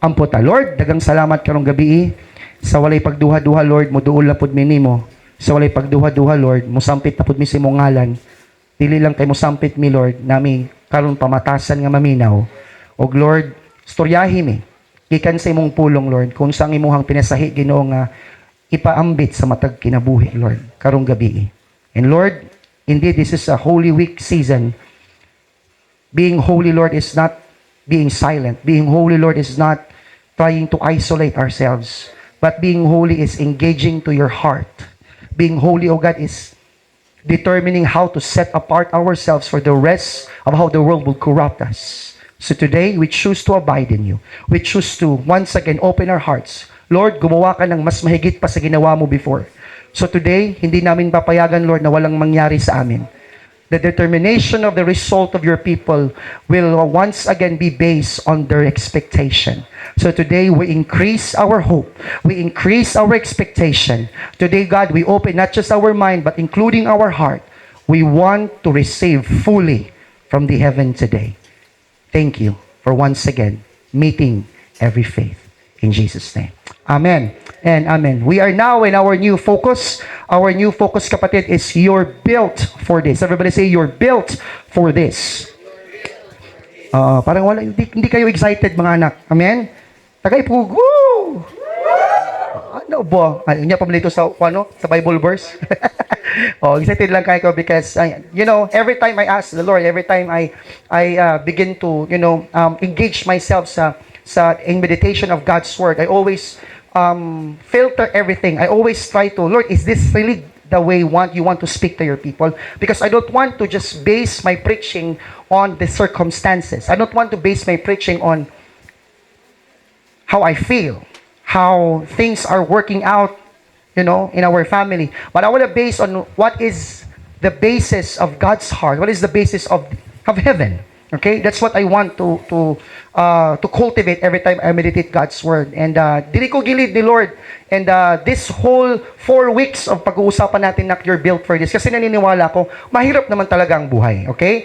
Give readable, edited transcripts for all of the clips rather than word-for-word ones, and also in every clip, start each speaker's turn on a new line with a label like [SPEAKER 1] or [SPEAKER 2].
[SPEAKER 1] Ampota, Lord, dagang salamat karong gabi sa walay pagduha-duha, Lord, mo duol na pud mi nimo. Sa walay pagduha-duha, Lord, mo sampit na pud mi sa imong ngalan. Dili lang kay mo sampit mi, Lord, nami karon pamatasan nga maminaw. Og Lord, storyahi mi gikan sa imong pulong, Lord, kung sang imuhang pinasahi Ginoo nga ipaambit sa matag kinabuhi, Lord, karong gabi. And Lord, indeed this is a Holy Week season. Being holy, Lord, is not being silent. Being holy, Lord, is not trying to isolate ourselves. But being holy is engaging to your heart. Being holy, oh God, is determining how to set apart ourselves for the rest of how the world will corrupt us. So today, we choose to abide in you. We choose to once again open our hearts. Lord, gumawa ka ng mas mahigit pa sa ginawa mo before. So today, hindi namin papayagan, Lord, na walang mangyari sa amin. The determination of the result of your people will once again be based on their expectation. So today, we increase our hope. We increase our expectation. Today, God, we open not just our mind, but including our heart. We want to receive fully from the heaven today. Thank you for once again meeting every faith. In Jesus' name. Amen and amen. We are now in our new focus. Our new focus, kapatid, is you're built for this. Everybody say, you're built for this. Parang wala, hindi kayo excited, mga anak. Amen? Tagay po, woo! Ano ba? Niya pamilito sa Bible verse. Excited lang kayo because, every time I ask the Lord, every time I begin to, engage myself in meditation of God's Word, I always filter everything. I always try to, Lord, is this really the way you want to speak to your people? Because I don't want to just base my preaching on the circumstances. I don't want to base my preaching on how I feel, how things are working out, in our family. But I want to base on what is the basis of God's heart. What is the basis of heaven? Okay, that's what I want to cultivate every time I meditate God's Word. And dili ko gilid ni Lord. And this whole 4 weeks of pag-uusapan natin na you're built for this. Kasi naniniwala ko, mahirap naman talaga ang buhay. Okay?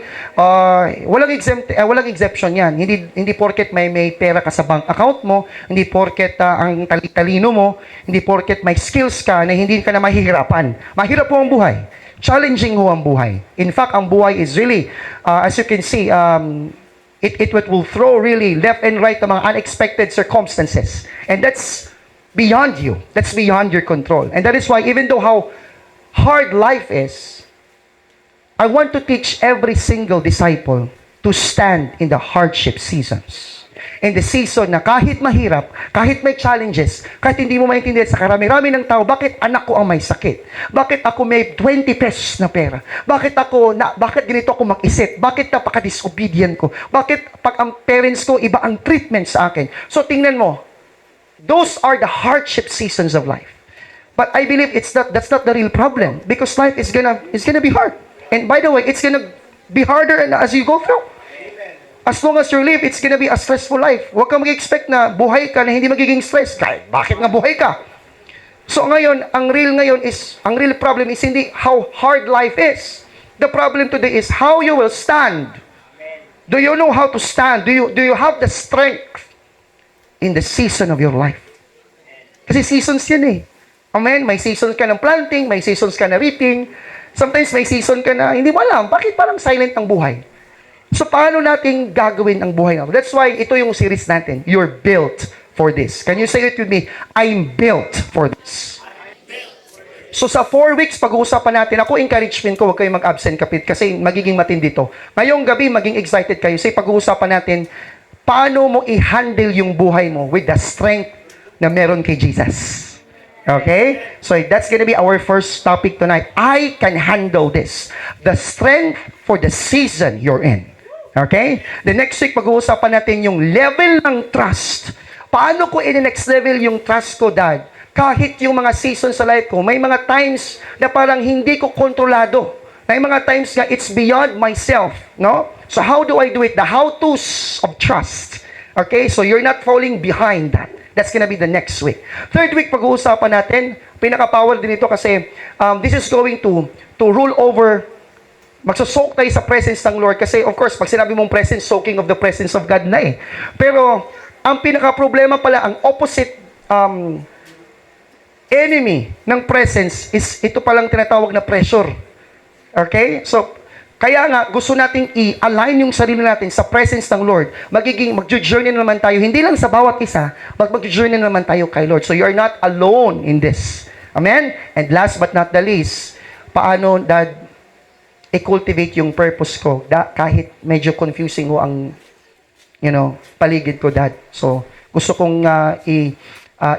[SPEAKER 1] Walang exception yan. Hindi porket may pera ka sa bank account mo, hindi porket ang talino mo, hindi porket may skills ka na hindi ka na mahihirapan. Mahirap po ang buhay. Challenging ho ang buhay. In fact, ang buhay is really, as you can see, it will throw really left and right the mga unexpected circumstances. And that's beyond you. That's beyond your control. And that is why, even though how hard life is, I want to teach every single disciple to stand in the hardship seasons. In the season na kahit mahirap, kahit may challenges, kahit hindi mo maintindihan sa karami-rami ng tao, bakit anak ko ang may sakit? Bakit ako may 20 pesos na pera? Bakit ganito ako mag-isip? Bakit napaka-disobedient ko? Bakit pag ang parents ko, iba ang treatment sa akin? So tingnan mo, those are the hardship seasons of life. But I believe that's not the real problem, because life is gonna be hard. And by the way, it's gonna be harder as you go through. As long as you live, it's gonna be a stressful life. Huwag kang mag-expect na buhay ka na hindi magiging stress. Kahit bakit nga buhay ka? So ngayon, ang real problem is hindi how hard life is. The problem today is how you will stand. Do you know how to stand? Do you have the strength in the season of your life? Kasi seasons yan eh. Amen? May seasons ka ng planting, may seasons ka na reaping. Sometimes may season ka na hindi mo alam. Bakit parang silent ang buhay? So, paano natin gagawin ang buhay natin? That's why ito yung series natin. You're built for this. Can you say it with me? I'm built for this. So, sa 4 weeks, pag-uusapan natin, ako encouragement ko, huwag kayong mag-absent kapit kasi magiging matindi to. Ngayong gabi, maging excited kayo. Say, pag-uusapan natin, paano mo i-handle yung buhay mo with the strength na meron kay Jesus. Okay? So, that's gonna be our first topic tonight. I can handle this. The strength for the season you're in. Okay? The next week, pag-uusapan natin yung level ng trust. Paano ko in-next level yung trust ko, Dad? Kahit yung mga seasons sa life ko, may mga times na parang hindi ko kontrolado. May mga times nga, it's beyond myself. No? So, how do I do it? The how-tos of trust. Okay? So, you're not falling behind that. That's gonna be the next week. Third week, pag-uusapan natin, pinaka-power din ito kasi this is going to rule over. Magsosoak tayo sa presence ng Lord kasi of course, pag sinabi mong presence, soaking of the presence of God na eh. Pero Ang pinaka-problema pala, ang opposite enemy ng presence is ito palang tinatawag na pressure. Okay? So, kaya nga, gusto nating i-align yung sarili natin sa presence ng Lord. Mag-journey naman tayo, hindi lang sa bawat isa, mag-journey naman tayo kay Lord. So, you are not alone in this. Amen? And last but not the least, paano, Dad, i-cultivate yung purpose ko kahit medyo confusing mo ang, paligid ko, Dad. So, gusto kong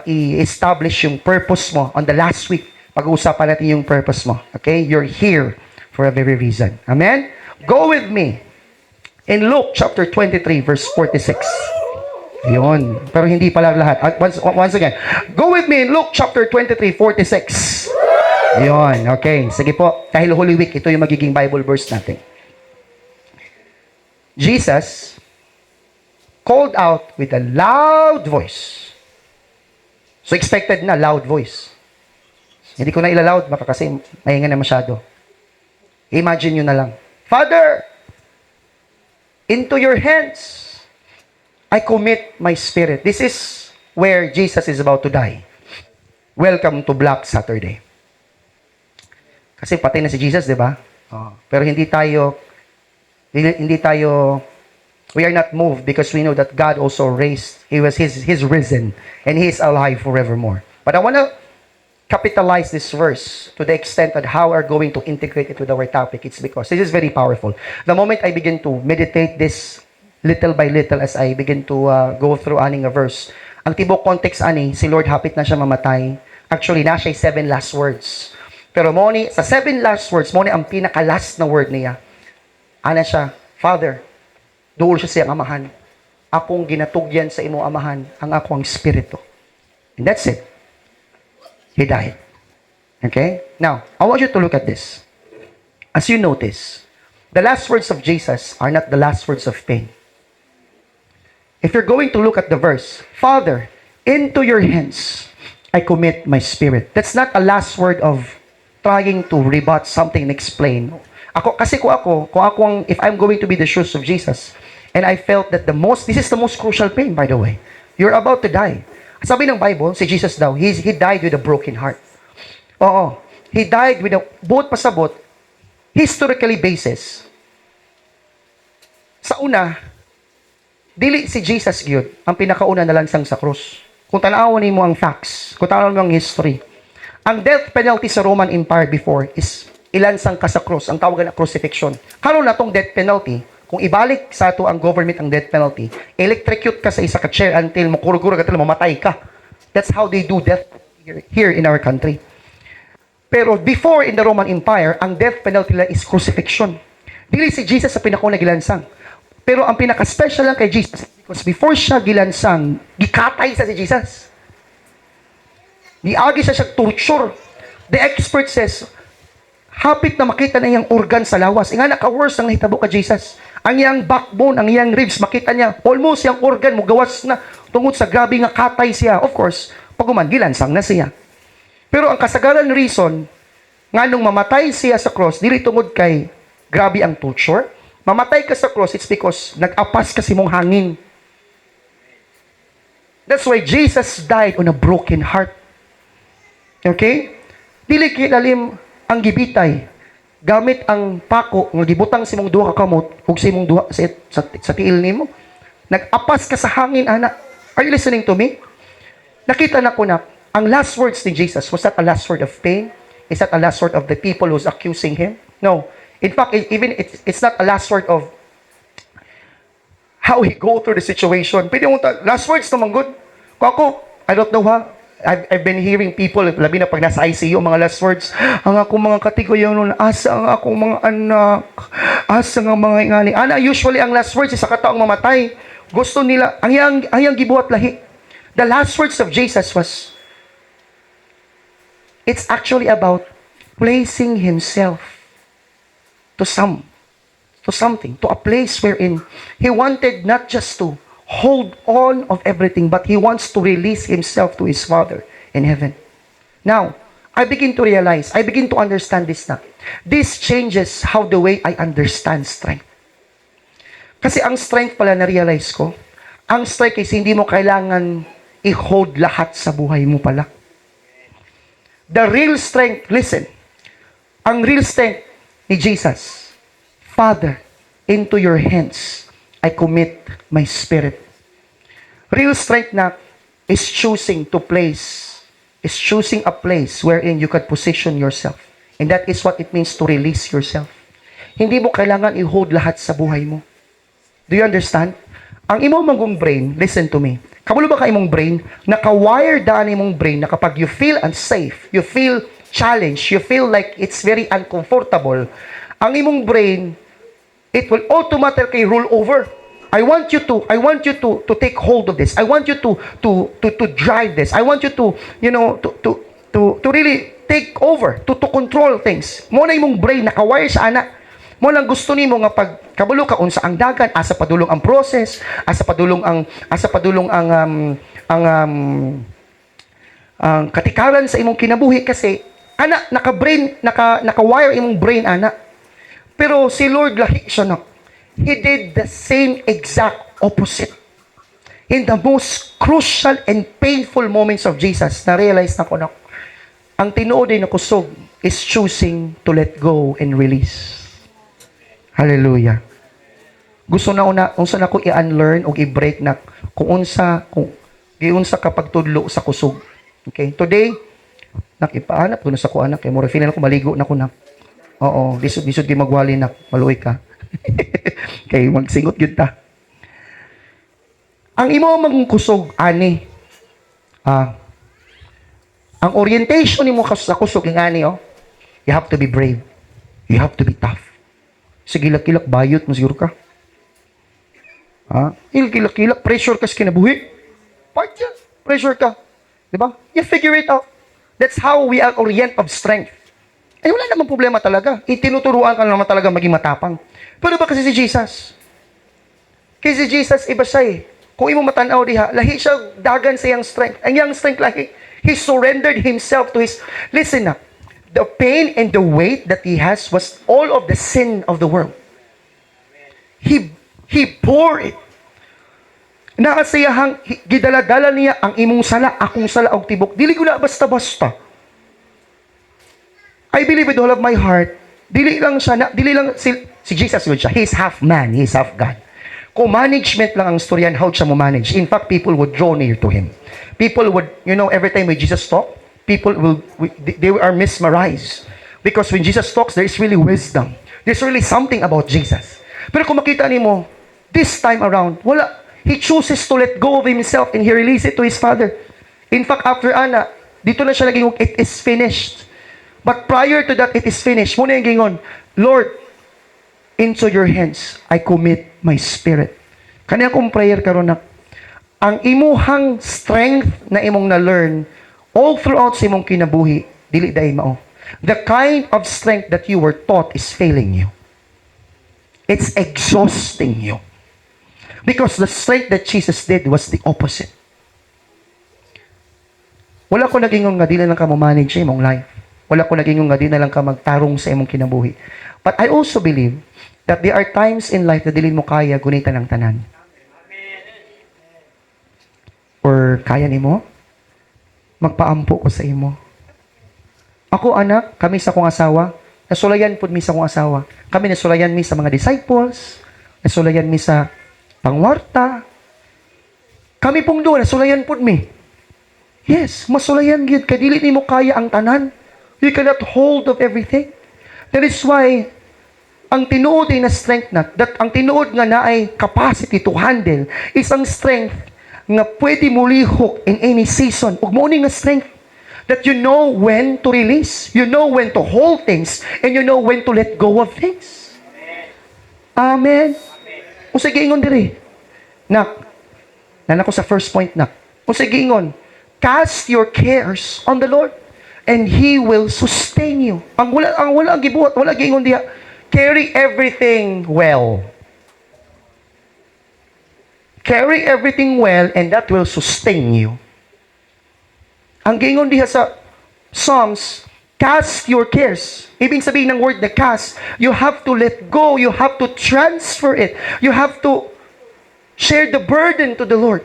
[SPEAKER 1] i-establish yung purpose mo on the last week. Pag-uusapan natin yung purpose mo. Okay? You're here for a very reason. Amen? Go with me in Luke chapter 23 verse 46. Yun. Pero hindi pala lahat. Once again. Go with me in Luke chapter 23, 46. Yun. Okay. Sige po. Dahil Holy Week, ito yung magiging Bible verse natin. Jesus called out with a loud voice. So expected na, loud voice. Hindi ko na ilaloud, baka kasi mahinga na masyado. Imagine nyo na lang. Father, into your hands, I commit my spirit. This is where Jesus is about to die. Welcome to Black Saturday. Kasi patay na si Jesus, di ba? Pero hindi tayo, we are not moved because we know that God also raised, He's risen, and He is alive forevermore. But I want to capitalize this verse to the extent that how we're going to integrate it with our topic. It's because this is very powerful. The moment I begin to meditate this little by little as I begin to go through aning a verse, ang tibok context ani, si Lord hapit na siya mamatay. Actually, na siya 7 last words. Pero sa 7 last words, ang pinaka-last na word niya. Ana siya, Father, duol siya siyang amahan. Akong ginatugyan sa imong amahan, ang ako ang spirito. And that's it. He died. Okay? Now, I want you to look at this. As you notice, the last words of Jesus are not the last words of pain. If you're going to look at the verse, Father, into your hands I commit my spirit. That's not a last word of trying to rebut something and explain. If I'm going to be the shoes of Jesus, and I felt that this is the most crucial pain, by the way. You're about to die. Sabi ng Bible, si Jesus daw, he died with a broken heart. Oo. He died with buot pasabot, historically basis. Sa una, dili si Jesus gyud ang pinakauna na lansang sa krus. Kung tanawon mo ang facts, kung tanawon mo ang history, ang death penalty sa Roman Empire before is ilansang ka sa krus, ang tawagan na crucifixion. Karon na tong death penalty, kung ibalik sa ato ang government ang death penalty, electrocute ka sa isa ka chair until makurugura ka, mamatay ka. That's how they do death here in our country. Pero before in the Roman Empire, ang death penalty nila is crucifixion. Dili si Jesus sa pinakauna gilansang. Pero ang pinaka-special lang kay Jesus, because before siya gilansang, gikatay sa si Jesus. Giagi siya torture. The expert says, hapit na makita na iyang organ sa lawas. Nga naka-worse ang nahitabo ka Jesus. Ang iyang backbone, ang iyang ribs, makita niya, almost yung organ mo gawas na tungod sa grabe nga katay siya. Of course, paguman, gilansang na siya. Pero ang kasagaran reason, nga nung mamatay siya sa cross, dili tungod kay grabe ang torture. Mamatay ka sa cross, it's because nag-apas kasi mong hangin. That's why Jesus died on a broken heart. Okay? Dili kilalim ang gibitay gamit ang pako nga gibutang si mong duha ka kamot ug si mong duha sa tiil nimo. Nag-apas ka sa hangin, ana. Are you listening to me? Nakita na ko na ang last words ni Jesus was that a last word of pain? Is that a last word of the people who's accusing him? No. In fact, it's not a last word of how he go through the situation. Pwede mo last words naman good. Kung ako, I don't know ha. I've been hearing people, labi na pag nasa ICU, mga last words, ang akong mga katigoy nun, asa ang akong mga anak, asa ang mga ingani. Usually ang last words is sa kataong mamatay. Gusto nila, ang yang gibuhat lahi. The last words of Jesus was, it's actually about placing himself to something, to a place wherein he wanted not just to hold on of everything, but he wants to release himself to his Father in heaven. Now, I begin to realize, I begin to understand this na. This changes how the way I understand strength. Kasi ang strength pala na-realize ko, Ang strength is hindi mo kailangan i-hold lahat sa buhay mo pala. The real strength, listen, ang real strength ni Jesus, Father, into your hands, I commit my spirit. Real strength na is choosing a place wherein you can position yourself. And that is what it means to release yourself. Hindi mo kailangan i-hold lahat sa buhay mo. Do you understand? Ang imong magong brain, listen to me. Kamulo ba ka imong brain? Naka-wire daan imong brain na kapag you feel unsafe, you feel challenged, you feel like it's very uncomfortable, ang imong brain, it will automatically roll over. I want you to take hold of this. I want you to drive this. I want you to, to really take over, to control things. Mo na imong brain naka-wire sa ana. Mo lang gusto nimo nga pag kabalo ka unsa ang dagan, asa padulong ang process, asa padulong ang katikaran sa imong kinabuhi kasi ana naka-wire imong brain ana. Pero si Lord lahi siya na. He did the same exact opposite. In the most crucial and painful moments of Jesus, na-realize na ko na ang tinuod ay nakusog is choosing to let go and release. Hallelujah. Gusto na unsa na ko i-unlearn o i-break na kung unsa kapag tudlo sa kusog. Okay? Today, nakipaanap ko na sa ko anak. Kaya mo refin na ko maligo na ko na. Oo, lisod di magwali na. Maluoy ka. Okay, magsingot yun ta. Ang imo maging kusog, ani. Ang orientation ni mo sa kusog, yung ani, you have to be brave. You have to be tough. Sige, kilak bayot mo siguro ka. Kilak pressure ka sa kinabuhi. Part yan. Pressure ka. Diba? You figure it out. That's how we are orient of strength. Ay, wala namang problema talaga. Itinuturuan ka naman talaga maging matapang. Pero ba kasi si Jesus? Kasi si Jesus, iba siya eh. Kung imo matanaw diha, lahi siya dagan sa iyang strength. Ang iyang strength lahi. He surrendered himself to his... Listen na. The pain and the weight that he has was all of the sin of the world. He bore it. Nakasayahang gidala-dala niya ang imong sala, akong sala og tibok. Dili ko na basta-basta. I believe with all of my heart, dili lang si Jesus yun siya. He's half man, he's half God. Kung management lang ang storyan, how siya mo manage? In fact, people would draw near to him. People would, every time when Jesus talk, they are mesmerized. Because when Jesus talks, there is really wisdom. There's really something about Jesus. Pero kung makita niyo, this time around, wala. He chooses to let go of himself and he releases it to his Father. In fact, after Ana, dito na siya naging, it is finished. But prior to that, it is finished. Muna yung gingon, Lord, into your hands, I commit my spirit. Kanya akong prayer karon na, ang imuhang strength na imong na-learn, all throughout sa imong kinabuhi, dili dahi mao. The kind of strength that you were taught is failing you. It's exhausting you. Because the strength that Jesus did was the opposite. Wala ko nagingon nga di na lang ka manage sa imong life. Wala ko nagingon nga di na lang ka magtarong sa imong kinabuhi. But I also believe that there are times in life na dili mo kaya gunitan ng tanan. Or kaya nimo? Magpaampo ko sa imo. Ako anak, kami sa kong asawa, nasulayan po mi sa kong asawa. Kami nasulayan mi sa mga disciples, nasulayan mi sa pangwarta. Kami pong doon, nasulayan po mi. Yes, masulayan gid kay dili nimo kaya ang tanan. You cannot hold of everything. That is why ang tinuod ay na strength na, that ang tinuod nga na ay capacity to handle, isang strength nga pwede mo lihok in any season. Ug mo ni nga strength that you know when to release, you know when to hold things, and you know when to let go of things. Amen. O sige ingon diri. Nak, nanako sa first point nak. O sige ingon, cast your cares on the Lord, and He will sustain you. Ang wala ang gibuhat, wala gingon diha. Carry everything well. Carry everything well, and that will sustain you. Ang gingon diha sa Psalms, cast your cares. Ibig sabihin ng word na cast, you have to let go, you have to transfer it. You have to Share the burden to the Lord.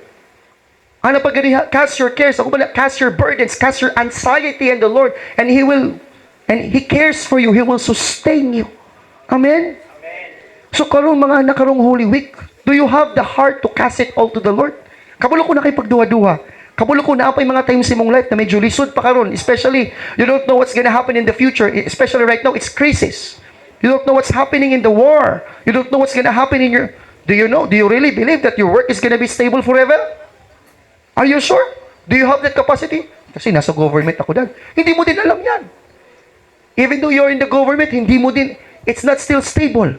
[SPEAKER 1] Ano pag cast your cares, ako pala, cast your burdens, cast your anxiety in the Lord, and He cares for you. He will sustain you. Amen? So karong mga anak, karong Holy Week, do you have the heart to cast it all to the Lord? Kabulo ko na kay pagduwa-duwa. Kabulo ko na pa yung mga times sa mong life na medyo lisod pa karon. Especially, you don't know what's gonna happen in the future. Especially right now, it's crisis. You don't know what's happening in the war. You don't know what's gonna happen in your... Do you know? Do you really believe that your work is gonna be stable forever? Are you sure? Do you have that capacity? Kasi nasa government ako dad. Hindi mo din alam yan. Even though you're in the government, hindi mo din... It's not still stable.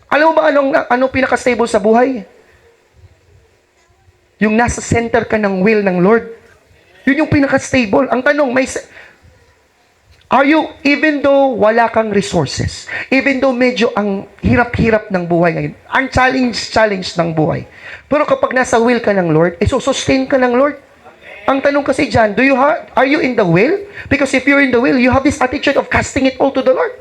[SPEAKER 1] Alam mo ba anong pinaka-stable sa buhay? Yung nasa center ka ng will ng Lord. Yun yung pinaka-stable. Ang tanong, are you, even though wala kang resources, even though medyo ang hirap-hirap ng buhay ngayon, ang challenge ng buhay, pero kapag nasa will ka ng Lord, sustain ka ng Lord. Ang tanong kasi dyan, are you in the will? Because if you're in the will, you have this attitude of casting it all to the Lord.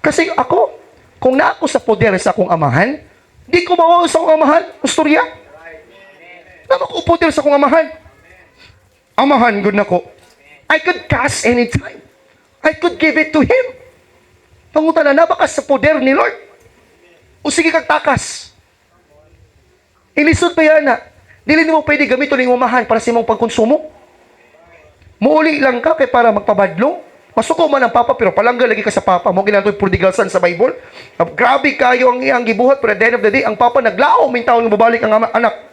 [SPEAKER 1] Kasi ako, kung na ako sa poder sa akong amahan, di ko mawawa sa akong amahan, pastorya. Naman ko poder sa akong amahan. Amahan, good na ko. I could cast anytime. I could give it to Him. Pangutan na baka sa poder ni Lord. O sige kag takas. Ilisod pa yan na. Dili mo pwede gamitin ng umahan para sa imong pagkonsumo. Muuli lang ka kay para magpabadlong. Masuko man ang papa pero palangga lagi ka sa papa. Mo ginatoy prodigal son sa Bible. Grabe kayo ang iyang gibuhat pero at the end of the day ang papa naglao min taon nga babalik ang anak.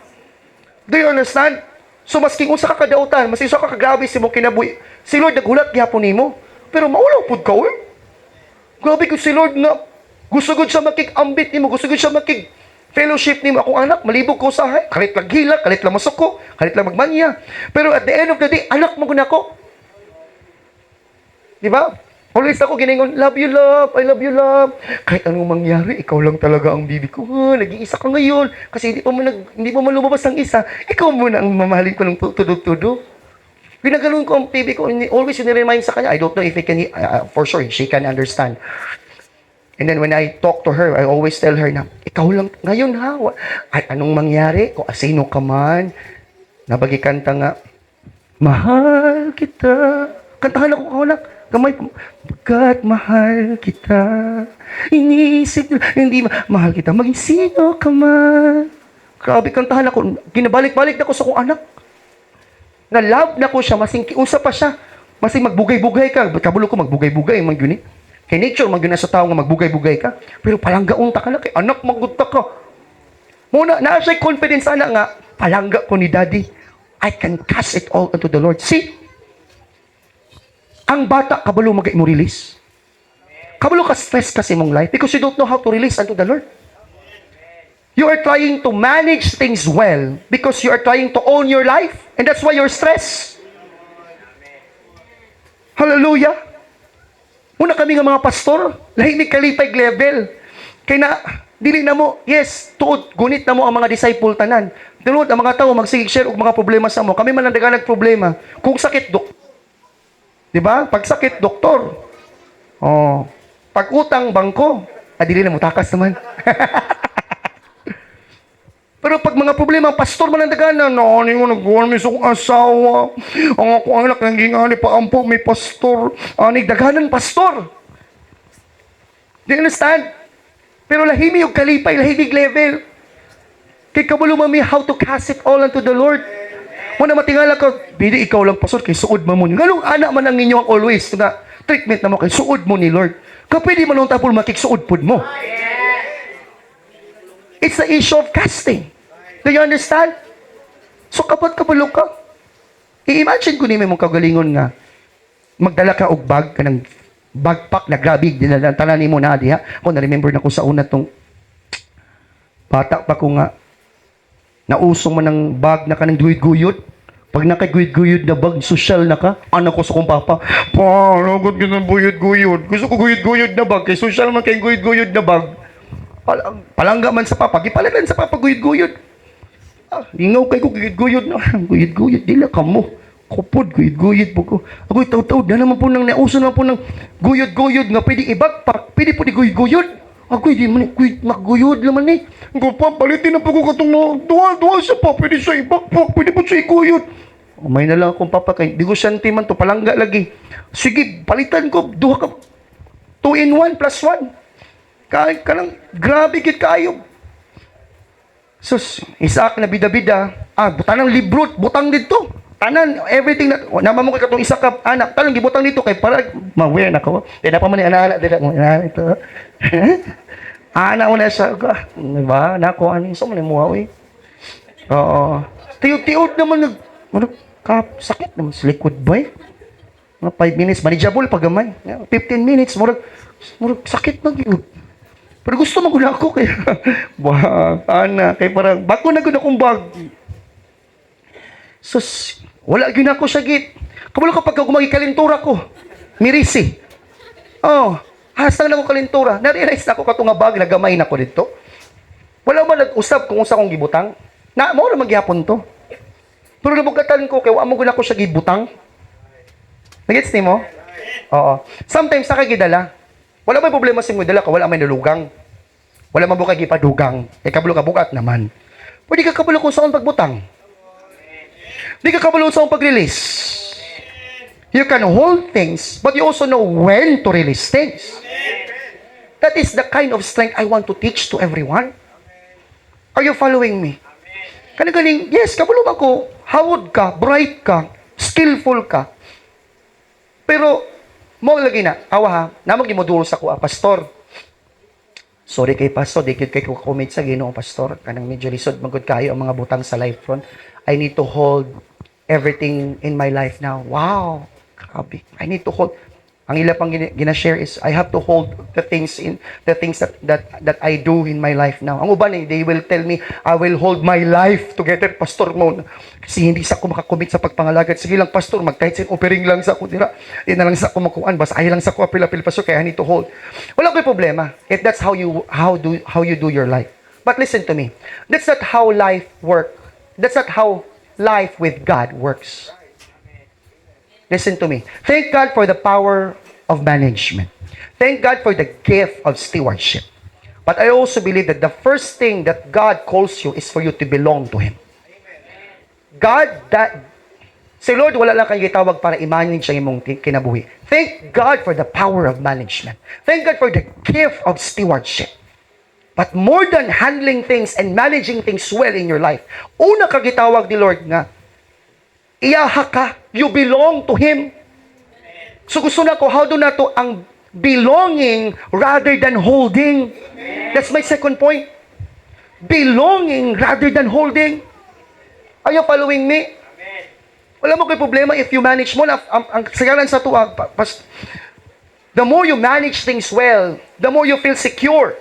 [SPEAKER 1] Do you understand? So maski unsa ka kadautan, maski usa ka kagrabe si mo kinabuhi. Si Lord naghulat gyapon nimo. Pero maulaw pud ka oy. Grabe ko si Lord nga gusto gud siya makig-ambit nimo, gusto gud siya makig fellowship nimo. Akong anak malibog ko usahay, kalit lang gila, kalit lang masuko, kalit lang magmanya. Pero at the end of the day, anak mo gud ako. Di ba? Always ako giningon, love you, love. I love you, love. Kahit anong mangyari, ikaw lang talaga ang bibi ko. Nag-iisa ka ngayon. Kasi hindi pa man lumabas ng isa. Ikaw muna ang mamahalin ko ng tudog-tudog. Pinaganon ko ang bibi ko. Always remind sa kanya. I don't know if he can, for sure, she can understand. And then when I talk to her, I always tell her na, ikaw lang ngayon ha. At anong mangyari, kung asino ka man, nabagi kanta nga, mahal kita. Kantahan ako kaunak. Kamay ko, pagkat mahal kita, iniisip nyo, hindi mahal kita, maging sino ka man. Grabe, kantahan ako, ginabalik-balik na ko sa kong anak. Na-love na ko siya, masing kiusa pa siya, masing magbugay-bugay ka, kabulo ko magbugay-bugay, man yun eh. Kay nature, man yun sa tao nga magbugay-bugay ka, pero palanggaon ta ka na, kay anak magudta ka. Muna, na siya confidence sana nga, palangga ko ni daddy, I can cast it all unto the Lord. See, ang bata, kabalo mo release. Kabalo ka stress kasi mong life because you don't know how to release unto the Lord. You are trying to manage things well because you are trying to own your life and that's why you're stressed. Hallelujah. Una kami nga mga pastor, lahimik kalipay level. Kaya na, dili na mo, yes, tuod, gunit na mo ang mga disciple tanan. Tinuod, ang mga tao, magsig-share og mga problema sa mo. Kami man ang daganag problema. Kung sakit, diba? Pag sakit, doktor. Oh. Pag utang, bangko. Dili na mo, takas naman. Pero pag mga problema, pastor man ang daganan, no, mo nag-warm sa kong asawa. Ang ako anak, naging ani pa ampo, may pastor. Anig, daganan, pastor. Do you understand? Pero lahimi yung kalipay, lahimig level. Kay kabalo mami, how to cast it all unto the Lord. Muna matingala ka, bidi ikaw lang pastor, kay suod mo ni. Ganong anak man ang ninyo ang always, nga, treatment na mo kay suod mo ni Lord. Kapwede man nung tapol makiksuod po mo. It's the issue of casting. Do you understand? So kapag kabalo ka, i-imagine ko ni mong kagalingon nga, magdala ka og bag, kanang backpack na grabe, dinala mo na diha. Ako na-remember na ko sa una tong bata pa ko nga, nausong man ng bag na kanang guyod-guyod. Pag nakaguyod-guyod na bag, social na ka. Anak ko sa kong papa, pa, nagod ka ng guyod-guyod. Gusto ko guyod-guyod na bag, kay social man kay guyod-guyod na bag. Palangga man sa papa, gipalitan sa papa guyod-guyod. Ingaw kay ko guyod-guyod na. Guyod-guyod, dila ka mo. Kupod, guyod-guyod po ko. Ako'y taw-taw, na naman po nang nauso na po ng guyod-guyod nga pwede i-backpack, pwede po di guyod-guyod. Agoy, di man, maguyod naman ni. Ko pa, palitin na po ko katong duwa sa pa, pwede sa ibakpak, pwede po sa ikuyod. Umay na lang akong papakay. Di ko syanti man to, palangga lagi. Sige, palitan ko, duha ka, 2 in 1 plus 1. Kahit ka lang, grabe kit kayo. Sus, Isaac na bida-bida, butang ng libro, butang dito. Tanan, everything na, naman mo kay katong isa ka, anak, talang gibutang dito, kay para, maware na ko. Di na pa man yung anak, di na mo, ito. Anak mo na siya, diba? Nako, ano yung sumali mo, Oo. Tiyot-tiyot naman, sakit naman sa likod, boy. 5 minutes, manageable pag gamay. 15 minutes, murag sakit na yun. Pero gusto magula ako kaya, kaya parang, bako na gud akong bag. Sus, wala yun ako siya git. Kabalo kapag gumagi kalintura ko, mirisi. Hasang na ako kalintura. Na-realize na ako katong nga bag, nagamay na ko dito. Wala man nag-usap kung usa kong gibutang. Mo na magyapon to. Pero nabugatan ko, kaya wala mo gud ako siya gibutang. Nagets ni mo? Oo. Sometimes nakagidala. Wala may problema sa mga dala ka, wala may nulugang. Wala man bukay gipadugang. Kabalo ka bukat naman. Pwede ka kabalo kung saan pagbutang. Di ka kabalo sa pag-release. You can hold things, but you also know when to release things. That is the kind of strength I want to teach to everyone. Are you following me? Galing, yes, kabalo ako, hawod ka, bright ka, skillful ka. Pero, mo lagi na, namang gimoduro sa ko, pastor. Sorry kay pastor, di kay ko comment sa Ginoo, pastor. Kanang medyo lisod, magod kayo ang mga butang sa life front. I need to hold everything in my life now. Wow! Grabe. I need to hold. Ang ila pang gina-share is, I have to hold the things that I do in my life now. Ang uban they will tell me, I will hold my life together, pastor mo. Kasi hindi sa ako makakomit sa pagpangalagad. Sige lang, pastor, mag-tight sin offering lang sa ako. Di na lang sa ako makuan. Basta ay lang sa ako apil-apil, pastor, kaya I need to hold. Wala ko problema. If that's how you do your life. But listen to me. That's not how life works. That's not how life with God works. Listen to me. Thank God for the power of management. Thank God for the gift of stewardship. But I also believe that the first thing that God calls you is for you to belong to Him. Si Lord, wala lang kayo gitawag para i-manage ang imong kinabuhi. Thank God for the power of management. Thank God for the gift of stewardship. But more than handling things and managing things well in your life, una ka gitawag ni Lord nga, iyaha ka, you belong to Him. So gusto na ko, how do na to ang belonging rather than holding. That's my second point. Belonging rather than holding. Are you following me? Wala mo kay problema if you manage mo na, ang sagalan sa tuwa, the more you manage things well, the more you feel secure.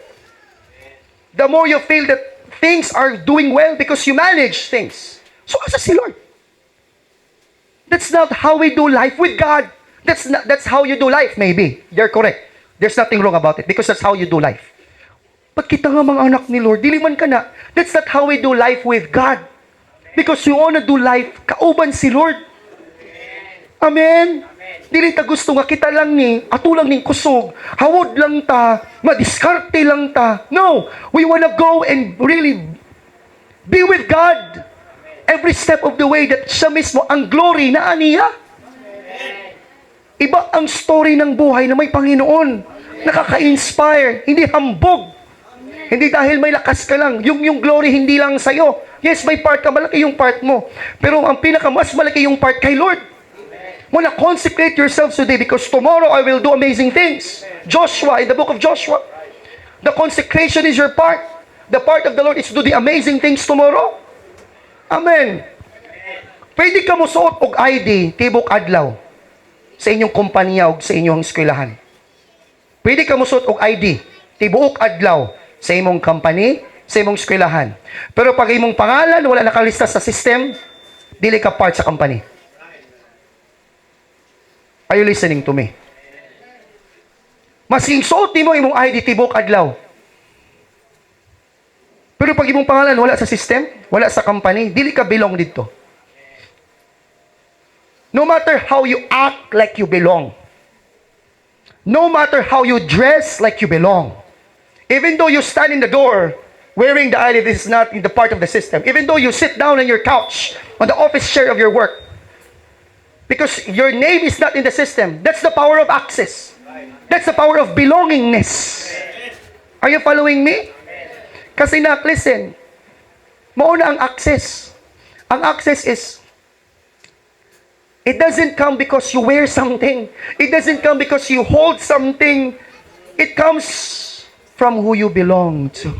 [SPEAKER 1] The more you feel that things are doing well because you manage things. So asa si Lord? That's not how we do life with God. That's how you do life, maybe. You're correct. There's nothing wrong about it because that's how you do life. But kita nga mga anak ni Lord, dili man ka na. That's not how we do life with God. Because you wanna do life, kauban si Lord. Amen? Dili ta gusto nga kita lang ni, atulang ning kusog, hawod lang ta, madiskarte lang ta. No! We wanna go and really be with God. Every step of the way that siya mismo, ang glory na aniya. Iba ang story ng buhay na may Panginoon. Nakaka-inspire, hindi hambog. Hindi dahil may lakas ka lang. Yung glory hindi lang sa'yo. Yes, may part ka, malaki yung part mo. Pero ang mas malaki yung part kay Lord. Muna consecrate yourselves today because tomorrow I will do amazing things. Joshua, in the book of Joshua, the consecration is your part. The part of the Lord is to do the amazing things tomorrow. Amen. Pwede ka mo suot og ID tibok adlaw sa inyong kumpanya o sa inyong eskwelahan. Pwede ka mo suot og ID tibok adlaw sa imong company, sa imong eskwelahan. Pero pag imong pangalan wala nakalista sa system, dili ka part sa company. Are you listening to me? Masing suot mo imong ID tibok adlaw. Pero pag imong pangalan wala sa system, wala sa company, dili ka belong dito. No matter how you act like you belong. No matter how you dress like you belong. Even though you stand in the door, wearing the ID, this is not in the part of the system. Even though you sit down on your couch, on the office chair of your work, because your name is not in the system, that's the power of access. That's the power of belongingness. Are you following me? Kasi listen, mauna ang access. Ang access is, it doesn't come because you wear something. It doesn't come because you hold something. It comes from who you belong to.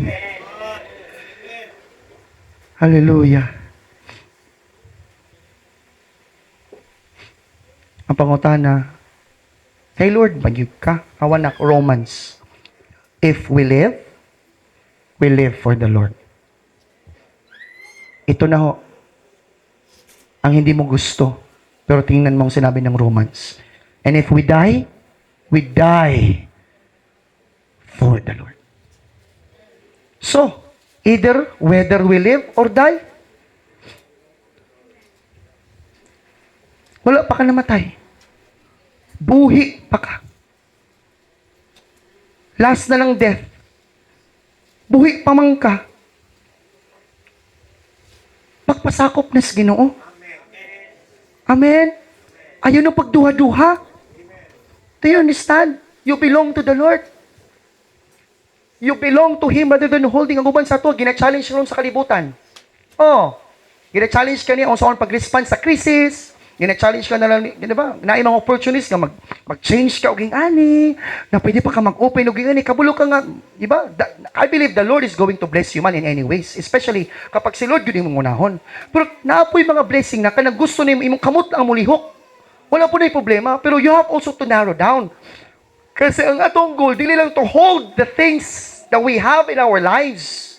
[SPEAKER 1] Hallelujah. Ang pangutana, kay Lord, magyug ka. Awanak, Romans. If we live for the Lord. Ito na ho, ang hindi mo gusto, pero tingnan mo ang sinabi ng Romans. And if we die for the Lord. So, either whether we live or die, wala pa ka namatay. Buhi pa ka. Last na ng death. Buhi pa man ka. Magpasakop na sa Ginoo. Amen. Ayaw na pagduha-duha. Do you understand? You belong to the Lord. You belong to Him rather than holding ang uban sa to. Gina-challenge ron sa kalibutan. Oh, gina-challenge ka niya kung saan pag-respond sa crisis. Gina-challenge ka na lang, di ba? Naimang opportunities nga mag-change ka o ani, na pwede pa ka mag-open o ani, kabulo ka nga, di ba? I believe the Lord is going to bless you man in any ways, especially kapag si Lord yun yung unahon. Pero naapoy mga blessing na kanang gusto na imong kamot ang mulihok. Wala po na yung problema, pero you have also to narrow down. Kasi ang atong goal, dili lang to hold the things that we have in our lives,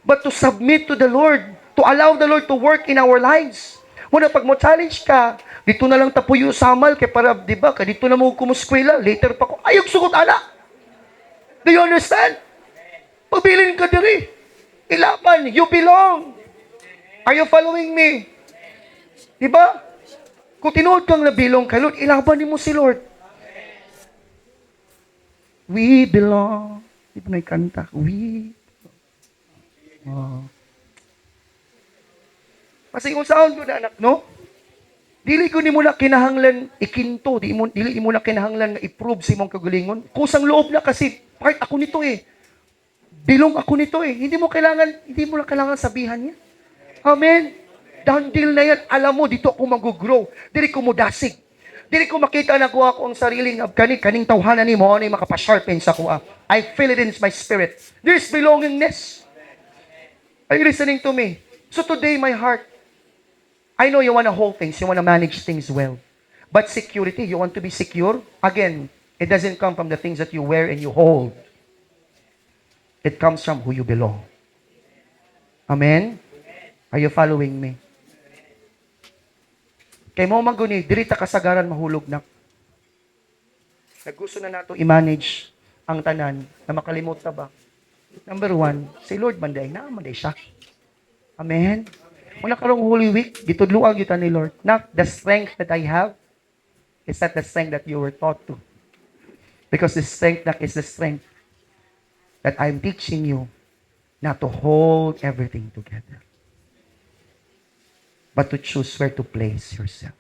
[SPEAKER 1] but to submit to the Lord, to allow the Lord to work in our lives. Muna, pag mo challenge ka, dito na lang tapuyo samal, kaya para, di ba, dito na mo kumuskwela, later pa ko, ayog sugot ala. Do you understand? Pabilin ka diri. Ilaban, you belong. Are you following me? Di ba? Kung tinuod kang nabilong kay Lord, ilaban mo si Lord. We belong. Di ba naikanta? We belong. Kasi kung saan ko na anak, no? Dili ko ni mo na kinahanglan ikinto, dili mo na kinahanglan na i-prove si mong kagalingon. Kusang loob na kasi part ako nito eh. Bilong ako nito eh. Hindi mo na kailangan sabihan niya. Amen. Done deal na yan. Alam mo, dito ako mag-grow. Dili ko mo dasig. Dili ko makita na kuha ko ang sariling kaning tawhanan ni mo, ano yung makapasharpen sa kuha. I feel it in my spirit. There's belongingness. Are you listening to me? So today, my heart, I know you want to hold things, you want to manage things well. But security, you want to be secure? Again, it doesn't come from the things that you wear and you hold. It comes from who you belong. Amen? Are you following me? Kay mo maguni, dirita kasagaran mahulog na. Naggusto na nato i-manage ang tanan na makalimot na ba? Number one, si Lord Manday, naamanday siya. Amen? Muna karong Holy Week, gitudluan kita ni Lord. Not the strength that I have is not the strength that you were taught to. Because the strength that is the strength that I'm teaching you not to hold everything together. But to choose where to place yourself.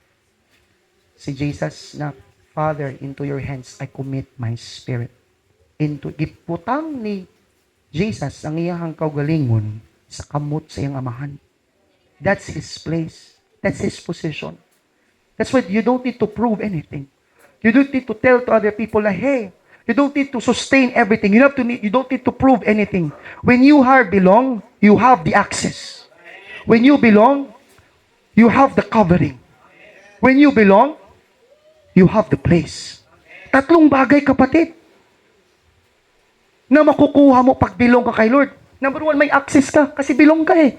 [SPEAKER 1] Si Jesus na, Father, into your hands I commit my spirit. Giputang ni Jesus ang iyahang kaugalingon sa kamot sa iyang amahan. That's His place. That's His position. That's why you don't need to prove anything. You don't need to tell to other people like, hey, you don't need to sustain everything. You don't need to prove anything. When you belong, you have the access. When you belong, you have the covering. When you belong, you have the place. Tatlong bagay, kapatid, na makukuha mo pag belong ka kay Lord. Number one, may access ka kasi belong ka eh.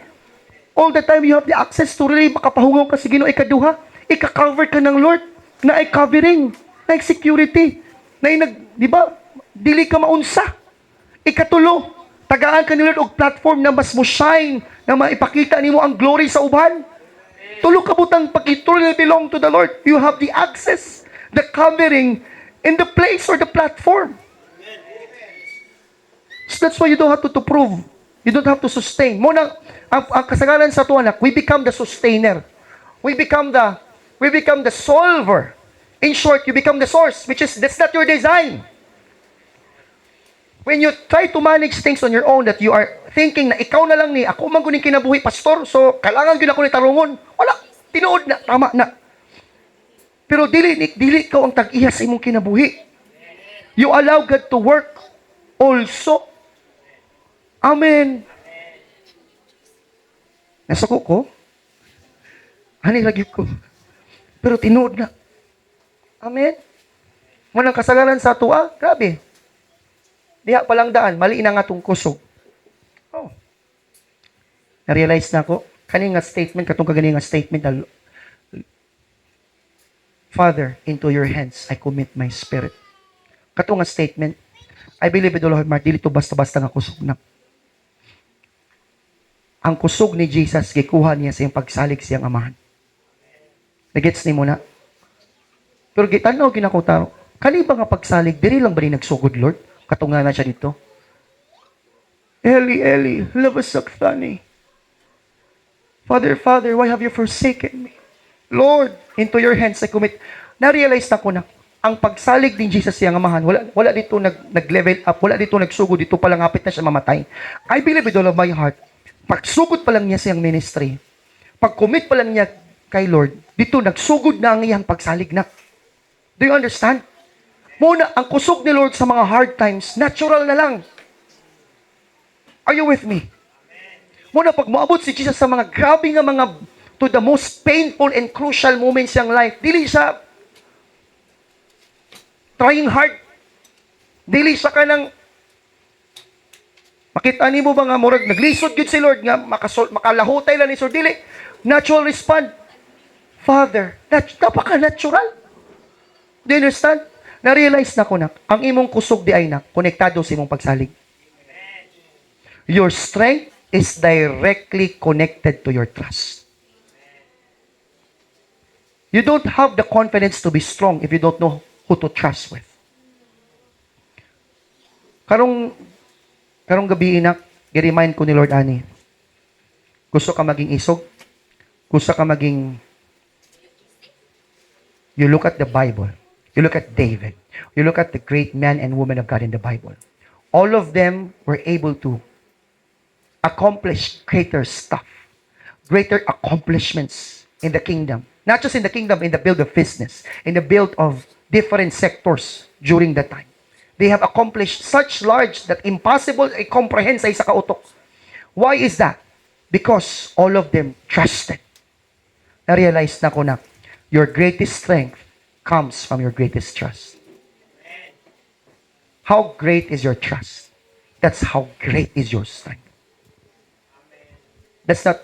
[SPEAKER 1] All the time you have the access to really makapahungaw ka sa Ginoo. Ikaduha, ika-cover ka ng Lord na ay covering, na ay security, na ay di ba, dili ka maunsa. Ikatulo, tagaan ka ni Lord og platform na mas mo shine, na maipakita nimo ang glory sa uban. Tulo ka butang pag-truly belong to the Lord. You have the access, the covering, in the place or the platform. So that's why you don't have to prove. You don't have to sustain. Muna, ang kasagaran sa ito, anak, we become the sustainer. We become the solver. In short, you become the source, which is, that's not your design. When you try to manage things on your own, that you are thinking na ikaw na lang ni, ako man kuning kinabuhi, pastor, so kailangan yun ako ni tarungon. Wala, tinuod na, tama na. Pero dili ikaw ang tag-iya sa imong kinabuhi. You allow God to work also. Amen. Nasuko ko? Ani lagi ko. Pero tinuod na. Amen. Munang kasagaran sa tuwa, grabe. Diha palang daan, mali na nga itong kusog. Oh. Na-realize na ako, kaning nga statement, katong kaganing nga statement na, Father, into your hands, I commit my spirit. Katong nga statement, I believe with all of my heart, dili to basta-basta nga kusog na. Ang kusog ni Jesus, gikuha niya sa iyang pagsalig siyang amahan. Nagets ni mo na? Pero gitanaw ginakutaw, kani ba nga pagsalig, diri lang ba ni nagsugod, Lord? Katunga na siya dito. Eli, Eli, lama sakthani. Father, Father, why have you forsaken me? Lord, into your hands I commit. Na-realize na ko na, ang pagsalig din Jesus siyang amahan, wala dito nag-level up, wala dito nagsugod, dito palang hapit na siya mamatay. I believe with all of my heart, pagsugod pa lang niya siyang ministry, pag-commit pa lang niya kay Lord, dito nagsugod na ang iyang pagsalig na. Do you understand? Muna, ang kusog ni Lord sa mga hard times, natural na lang. Are you with me? Muna, pag maabot si Jesus sa mga grabe nga mga, to the most painful and crucial moments ng life, dili siya trying hard. Dili siya ka ng, makita ni mo ba nga, murag, naglisod yun si Lord nga, makalahutay lang ni Lord, dili, natural respond. Father, napaka-natural. Do you understand? Na-realize na ko na, ang imong kusog di ay na, konektado sa imong pagsalig. Your strength is directly connected to your trust. You don't have the confidence to be strong if you don't know who to trust with. Karong gabi inak, i-remind ko ni Lord Ani, gusto ka maging isog? Gusto ka maging, you look at the Bible. You look at David. You look at the great men and women of God in the Bible. All of them were able to accomplish greater stuff, greater accomplishments in the kingdom. Not just in the kingdom, in the build of business, in the build of different sectors during that time. They have accomplished such large that impossible to comprehend sa isa ka utok. Why is that? Because all of them trusted. Na-realize na ko na, your greatest strength comes from your greatest trust. How great is your trust? That's how great is your strength. That's not,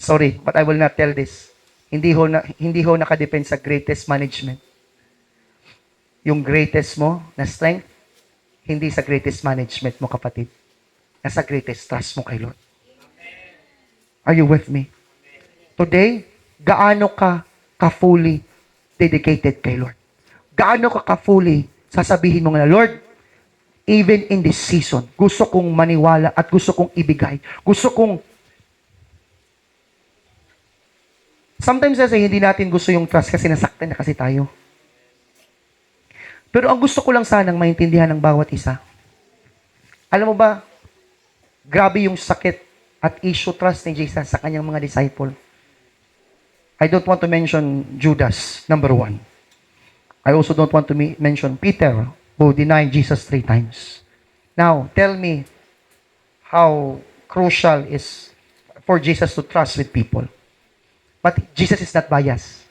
[SPEAKER 1] sorry, but I will not tell this. Hindi ho nakadepend sa greatest management. Yung greatest mo na strength, hindi sa greatest management mo, kapatid. Nasa greatest trust mo kay Lord. Are you with me? Today, gaano ka fully dedicated kay Lord? Gaano ka fully sasabihin mo nga, Lord, even in this season, gusto kong maniwala at gusto kong ibigay. Gusto kong sometimes kasi hindi natin gusto yung trust kasi nasaktan na kasi tayo. Pero ang gusto ko lang sanang maintindihan ng bawat isa. Alam mo ba, grabe yung sakit at issue trust ni Jesus sa kanyang mga disciple. I don't want to mention Judas, number 1. I also don't want to mention Peter, who denied Jesus 3 times. Now, tell me how crucial is for Jesus to trust with people. But Jesus is not biased.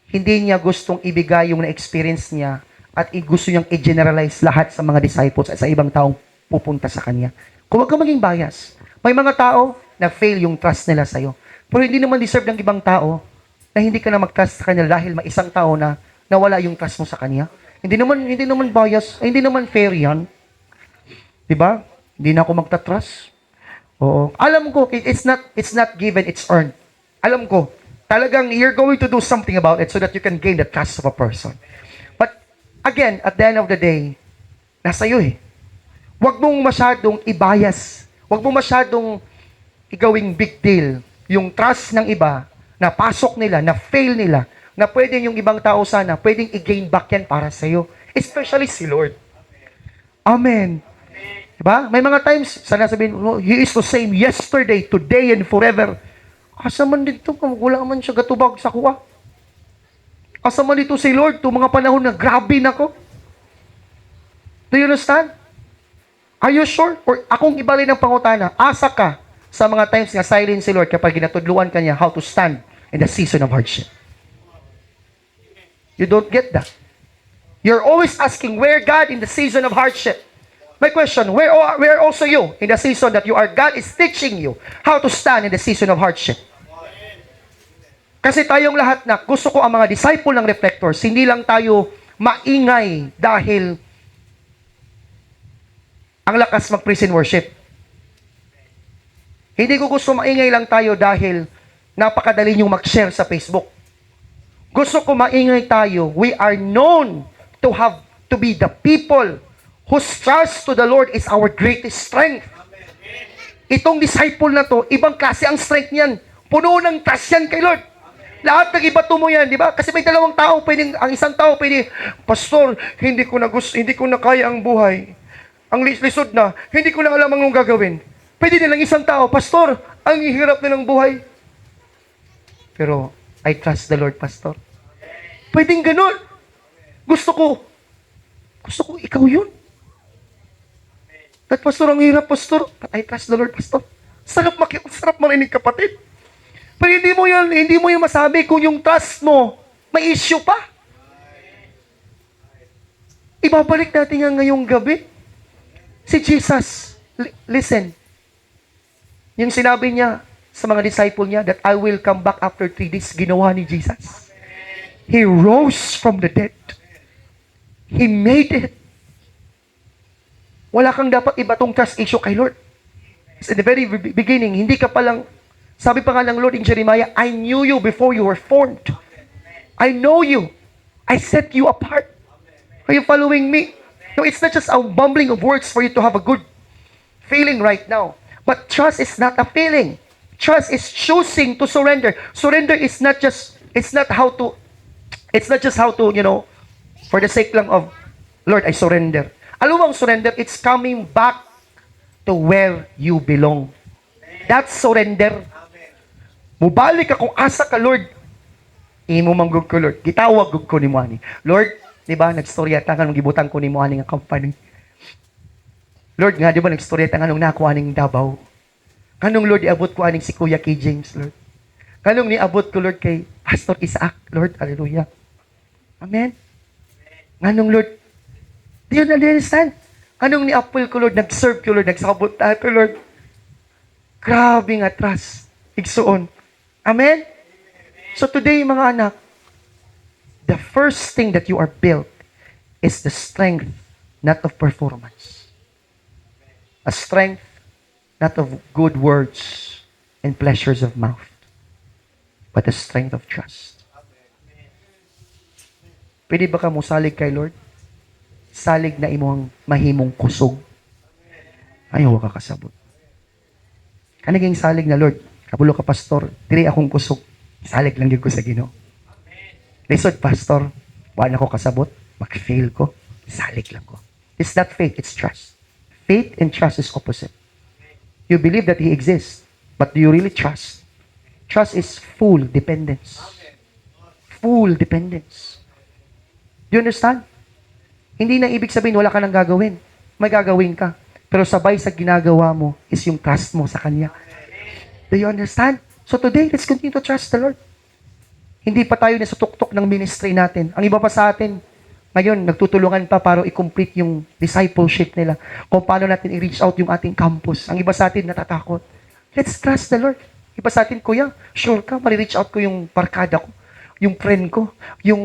[SPEAKER 1] Hindi niya gustong ibigay yung na-experience niya at gusto niyang i-generalize lahat sa mga disciples at sa ibang taong pupunta sa Kanya. Kung wag ka maging bias, may mga tao na fail yung trust nila sa'yo. Pero hindi naman deserve ng ibang tao na hindi ka na mag-trust sa Kanya dahil may isang tao na nawala yung trust mo sa Kanya. Hindi naman bias, hindi naman fair yan. Diba? Hindi na ako magta-trust. Oo. Alam ko, it's not given, it's earned. Alam ko, talagang you're going to do something about it so that you can gain the trust of a person. But, again, at the end of the day, nasa iyo eh. Huwag mong masyadong i-bias. Huwag mong masyadong igawing big deal. Yung trust ng iba, na pasok nila, na fail nila, na pwedeng yung ibang tao sana, pwedeng i-gain back yan para sa'yo. Especially si Lord. Amen. Diba? May mga times, sana sabihin, oh, He is the same yesterday, today, and forever. Asa man dito, wala man siya gatubag sa kuha. Asa man dito si Lord, to mga panahon na grabe na ko. Do you understand? Are you sure? Or akong ibali ng pangutana, asa ka sa mga times nga silent si Lord kapag ginatudluan ka niya how to stand in the season of hardship. You don't get that. You're always asking, where God in the season of hardship? My question, where also you in the season that you are, God is teaching you how to stand in the season of hardship. Kasi tayong lahat na, gusto ko ang mga disciple ng Reflectors, hindi lang tayo maingay dahil ang lakas mag-praise and worship. Hindi ko gusto maingay lang tayo dahil napakadali niyong mag-share sa Facebook. Gusto ko maingay tayo. We are known to be the people whose trust to the Lord is our greatest strength. Itong disciple na to, ibang klase ang strength niyan. Puno ng trust yan kay Lord. Lahat ng iba mo yan, di ba? Kasi may dalawang tao, ang isang tao pwede, Pastor, hindi ko na kaya ang buhay. Ang lisod na, hindi ko na alam ang gagawin. Pwede nilang isang tao, Pastor, ang hirap na ng buhay. Pero, I trust the Lord, Pastor. Pwedeng ganun. Gusto ko ikaw yun. At Pastor, ang hirap, Pastor. But I trust the Lord, Pastor. Sarap marinig, kapatid. Pero hindi mo yung masabi kung yung trust mo, may issue pa. Ibabalik natin nga ngayong gabi. Si Jesus, listen. Yung sinabi niya sa mga disciple niya that I will come back after 3 days, ginawa ni Jesus. He rose from the dead. He made it. Wala kang dapat ibatong trust issue kay Lord. In the very beginning, hindi ka palang, sabi pa nga ng Lord in Jeremiah, I knew you before you were formed. I know you. I set you apart. Are you following me? No, it's not just a bumbling of words for you to have a good feeling right now. But trust is not a feeling. Trust is choosing to surrender. Surrender is not just how to, for the sake lang of, Lord, I surrender. Alam mo ang surrender? It's coming back to where you belong. That's surrender. Mubalik ka kung asa ka, Lord. Imo manggug ko, Lord. Gitawag gug ko ni mo ani. Lord, di ba, nagstorya ta kanong gibutan ko ni mo ani nga company. Lord, nga di ba, nagstorya ta kanong nakuha ning Davao. Kanong Lord, iabot ko aning si Kuya K. James, Lord. Kanong niabot ko, Lord, kay Pastor Isaac, Lord. Hallelujah. Amen. Nganong Lord, do you understand? Anong ni-apple ko, Lord, nag-serve ko, Lord, nagsabot ato, Lord. Grabe nga trust. Igsuon. Amen? So today, mga anak, the first thing that you are built is the strength, not of performance. A strength, not of good words and pleasures of mouth, but the strength of trust. Pwede ba ka mo salig kay Lord? Salig na imong mahimong kusog. Ayaw ka kasabot. Kanaging salig na, Lord, kabulo ka, Pastor, dili akong kusog. Salig lang yun ko sa Ginoo. Lisod, Pastor, wala ko kasabot, mag-fail ko, salig lang ko. It's not faith, it's trust. Faith and trust is opposite. You believe that He exists, but do you really trust? Trust is full dependence. Full dependence. Do you understand? Hindi na ibig sabihin wala ka nang gagawin. May gagawin ka. Pero sabay sa ginagawa mo is yung trust mo sa Kanya. Do you understand? So today, let's continue to trust the Lord. Hindi pa tayo nasa tuktok ng ministry natin. Ang iba pa sa atin, ngayon, nagtutulungan pa para i-complete yung discipleship nila. Kung paano natin i-reach out yung ating campus. Ang iba sa atin natatakot. Let's trust the Lord. Iba sa atin, Kuya, sure ka, ma-reach out ko yung parkada ko, yung friend ko, yung,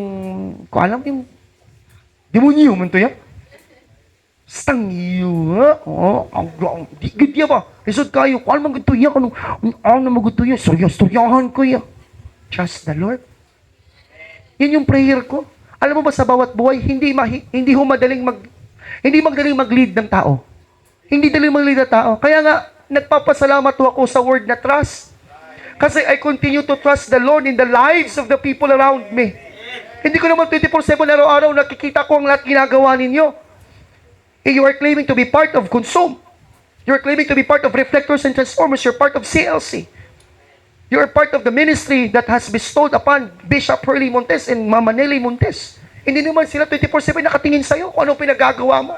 [SPEAKER 1] kung alam, yung demonyo man to yan. Stang iyo, ha? Ang di gudya ba? Lisod kayo, kung alam gusto yan, ano na magusto yan, storyahan ko yan. Trust the Lord. Yan yung prayer ko. Alam mo ba sa bawat buhay, hindi madaling mag-lead ng tao. Hindi dali mga tao. Kaya nga, nagpapasalamat ako sa word na trust. Kasi I continue to trust the Lord in the lives of the people around me. Hindi ko naman 24/7 araw-araw nakikita ko ang lahat ginagawa ninyo. You are claiming to be part of Consume. You are claiming to be part of Reflectors and Transformers. You're part of CLC. You are part of the ministry that has bestowed upon Bishop Hurley Montes and Mama Nelly Montes. Hindi naman sila 24/7 nakatingin sa'yo kung ano pinagagawa mo.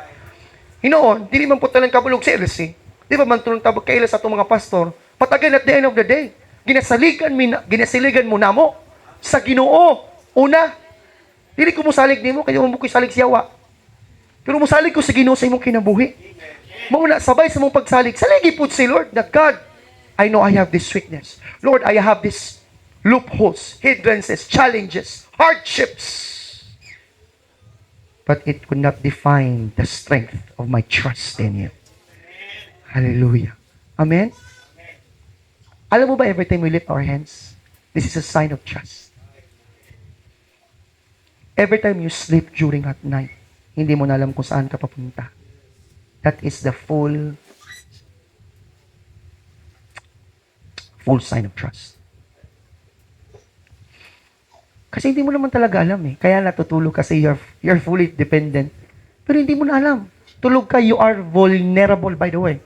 [SPEAKER 1] Hinoon, di naman po talang kabulog sa LC. Di ba man tulong tabag kaila sa itong mga pastor? But again, at the end of the day, ginasiligan mo na mo sa Ginoo. Una, dili ko musalig nimo kaya mo ko salig siyawa. Pero musalig ko sa Ginoo sa imong kinabuhi. Mauna, sabay sa mong pagsalig, saligi po si Lord na God, I know I have this weakness. Lord, I have these loopholes, hindrances, challenges, hardships. But it could not define the strength of my trust in you. Hallelujah. Amen? Alam mo ba, every time we lift our hands, this is a sign of trust. Every time you sleep during at night, hindi mo na alam kung saan ka papunta. That is the full sign of trust. Kasi hindi mo naman talaga alam eh. Kaya natutulog kasi you're fully dependent. Pero hindi mo na alam. Tulog ka, you are vulnerable, by the way.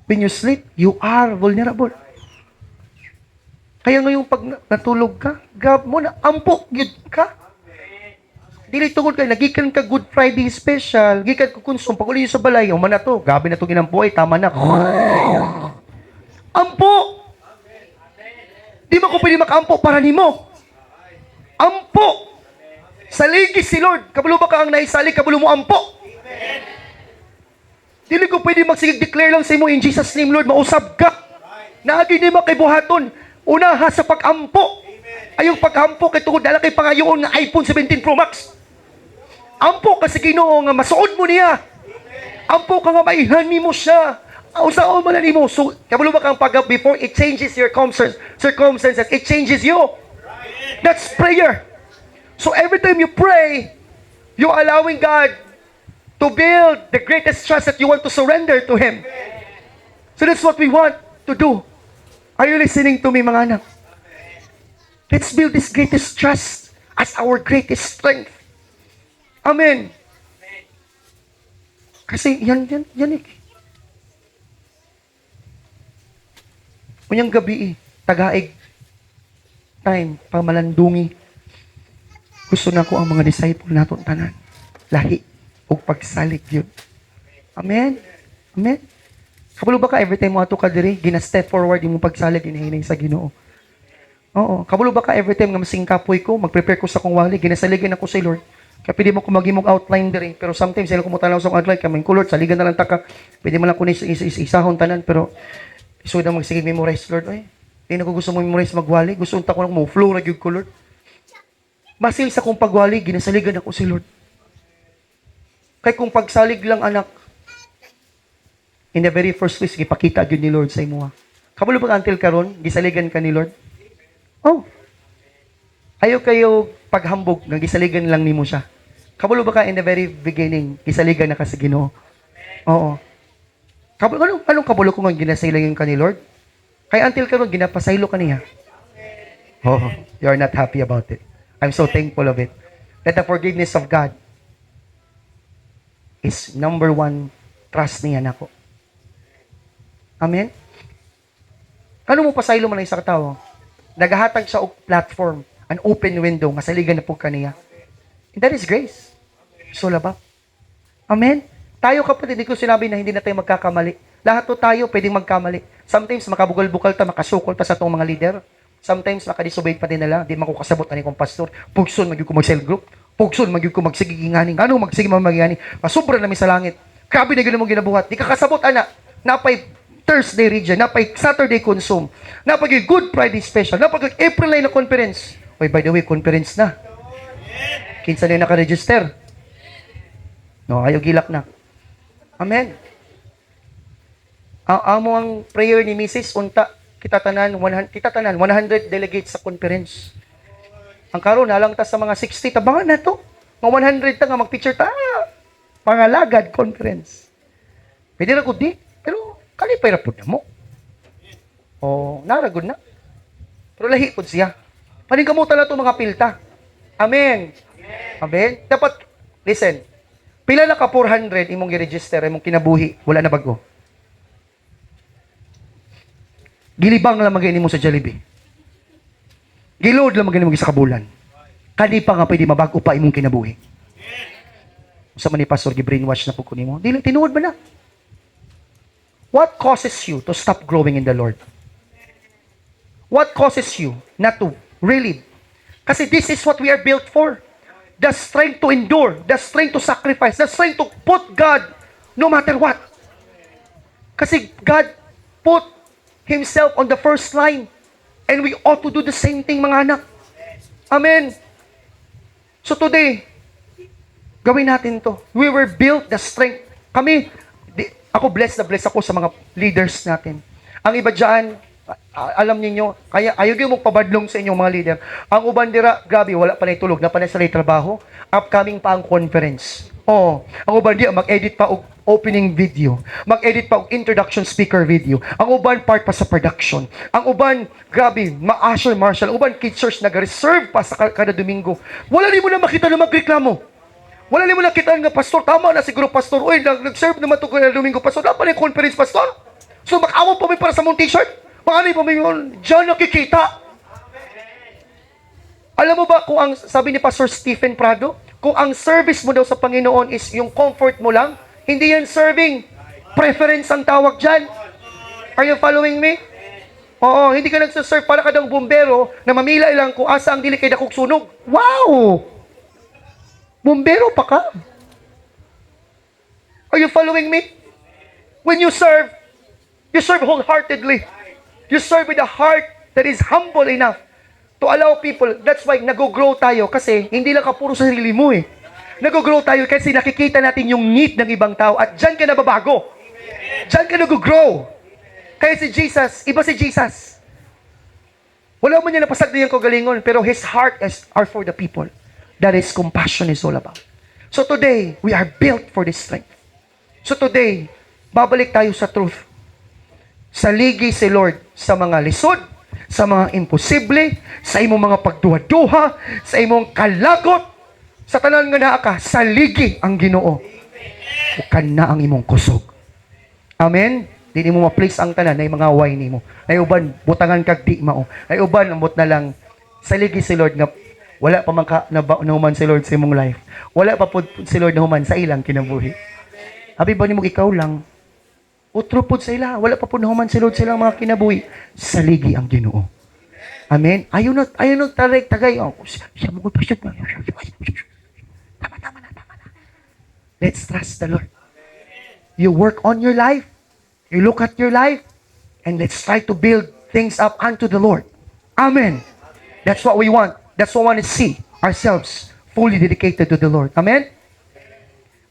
[SPEAKER 1] When you sleep, you are vulnerable. Kaya ngayon pag natulog ka, grab mo na, ampok, yun ka. Dili tungod kay nagikan ka Good Friday special, gikan ko konsum pag uli sa balay, o man na to, gabi na to ginampo ay tama na. Ampo! Di mo ko pwede makampo para nimo. Ampo! Saligi si Lord. Kabalo ba ka ang naisalig, kabalo mo ampo? Dili ko pwede magsigig-declare lang sa imo in Jesus name, Lord, mausab ka. Naagi di makibuhaton. Una ha sa pag-ampo. Ayong pag-ampo kay tungod dala kay pangayoon nga iPhone 17 Pro Max. Ampo kasi Ginoo nga masuod mo niya. Ampo ka nga maihan mo siya. Usaon man nimo. So, kabalo ba kang pag before it changes your circumstances, it changes you. That's prayer. So every time you pray, you're allowing God to build the greatest trust that you want to surrender to Him. So that's what we want to do. Are you listening to me, mga anak? Let's build this greatest trust as our greatest strength. Amen. Kasi yan eh. Unyang gabi tagaig, time, pamalandungi. Gusto na ko ang mga disciple naton tanan. Lahi, o pagsalig yun. Amen? Amen? Kabalo ba ka, every time mo ato ka diri, gina-step forward yung pagsalig, hinahinay sa Ginoo. Oo. Kabalo ba ka, every time nga masing kapoy ko, mag-prepare ko sa kong wali, ginasaligin ako sa Lord. Kaya pwede mo ko magimog outline diri, pero sometimes, sila kumutalaw sa outline, kaming kulot, saligan na lang taka, pwede mo lang kunin isahon tanan, pero iso na magsigig memorize, Lord. Ay, hindi na ko gusto mo memorize magwali, gusto unta ko lang mo, flow na yun ko, Lord. Masil sa kong pagwali, ginasaligan ako si Lord. Kaya kung pagsalig lang, anak, in the very first place, gipakita yun ni Lord sa imo. Kabalo ba until karon, gisaligan ka ni Lord? Oh. Ayaw kayo paghambog, nga gisaligan lang nimo siya. Kabalo ba ka in the very beginning, gisaligan na ka sa Ginoo? Oo. Anong kabalo ko nga ginasaligan ka ni Lord? Kaya until karon, ginapasaylo ka niya. Oh, you are not happy about it. I'm so thankful of it. That the forgiveness of God is number one trust niya nako. Amen? Ano mo pasaylo man ang isa katao? Nagahatag sa platform, an open window, nga saligan na po kaniya. And that is grace. So labak. Amen? Tayo kapatid, hindi ko sinabi na hindi na tayo magkakamali. Lahat to tayo pwedeng magkamali. Sometimes makabugal-bukal ta, makasukol pa sa itong mga leader. Sometimes makadisobey pa din nila. Di man ko kasabot ani kong pastor. Pugson magyud ko mag-cell group. Pugson magyud ko magsigiginganing. Ano magsigi mamagani? Masubra namin sa langit. Grabe na gyud mo ginabuhat. Di ka kasabot ana. Napay Thursday region, napay Saturday consume. Napay Good Friday special. Napay April 9 na conference. Oy, by the way, conference na. Kinsa na naka-register? No, ayaw gilak na. Amen. Amo ang prayer ni Mrs. Unta, kita tanan 100 delegates sa conference. Ang karon nalang ta sa mga 60 tabangan na to. Mga 100 ta nga mag-picture ta. Pangalagad conference. Pwede ra gud di, pero kalipay ra pud mo. O naragod na. Pero lahi pud siya. Paningkamutan na to mga pilta. Amen. Amen. Dapat listen. Pila na ka 400 imong gi-register imong kinabuhi, wala na bago. Gilibang lang magay nimo sa Jollibee. Giload lang magay nimo sa kabulan. Kadi pa nga pwede mabago pa imong kinabuhi. Sa man ni pastor gi-brainwash na pud ko nimo. Dili tinuod ba na? What causes you to stop growing in the Lord? What causes you not to really? Kasi this is what we are built for. The strength to endure, the strength to sacrifice, the strength to put God no matter what. Kasi God put Himself on the first line and we ought to do the same thing, mga anak. Amen. So today, gawin natin to. We were built the strength. Ako blessed na blessed ako sa mga leaders natin. Ang iba dyan, alam niyo, kaya ayaw yung magpabadlong sa inyong mga leader. Ang uban dira, grabe, wala pa na itulog, na pa na sa trabaho. Upcoming pa ang conference. Ang uban dira, mag-edit pa og opening video. Mag-edit pa og introduction speaker video. Ang uban part pa sa production. Ang uban, grabe, ma-usher marshal. Ang uban kids church nag-reserve pa sa kada Domingo. Wala rin mo na makita na magreklamo. Wala rin mo na kita nga, pastor, tama na siguro, pastor. Uy, nag-serve naman ito kada Domingo, pastor. Wala pa na yung conference, pastor. So, mag-awag pa may para sa mong t-shirt. Paano pa may yun? Diyan nakikita. Alam mo ba kung ang, sabi ni Pastor Stephen Prado, kung ang service mo daw sa Panginoon is yung comfort mo lang, hindi yan serving. Preference ang tawag dyan. Are you following me? Oo, hindi ka nagsaserve para ka daw bumbero na mamila lang kung asa ang dili kay dakog sunog. Wow! Bumbero pa ka. Are you following me? When you serve wholeheartedly. You serve with a heart that is humble enough to allow people. That's why nag-grow tayo kasi hindi lang ka puro sa sarili mo eh. Nag-grow tayo kasi nakikita natin yung need ng ibang tao at dyan ka nababago. Dyan ka nag-grow. Kaya si Jesus, iba si Jesus. Wala mo niya napasag na yung kagalingon pero His heart are for the people. That is compassion is all about. So today, we are built for this strength. So today, babalik tayo sa truth. Saligi si Lord sa mga lisod, sa mga imposible, sa imong mga pagduha-duha, sa imong kalagot, sa tanan nga naa ka, saligi ang Ginoo. Ukan na ang imong kusog. Amen? Di mo ma-place ang tanan na mga way nimo. Ay uban, butangan kag di mao. Ay uban, ambot na lang, saligi si Lord nga, wala pa man ka nahuman si Lord sa imong life. Wala pa po si Lord nahuman sa ilang kinabuhi. Abi ba nimo ikaw lang? Utro po sa ila. Wala pa po nahuman si Lord silang mga kinabuhi. Saligi ang Ginoo. Amen? Ayaw na tagay. Siya mo pa siya. Tama na. Let's trust the Lord. You work on your life. You look at your life. And let's try to build things up unto the Lord. Amen. That's what we want. That's what we want to see. Ourselves fully dedicated to the Lord. Amen?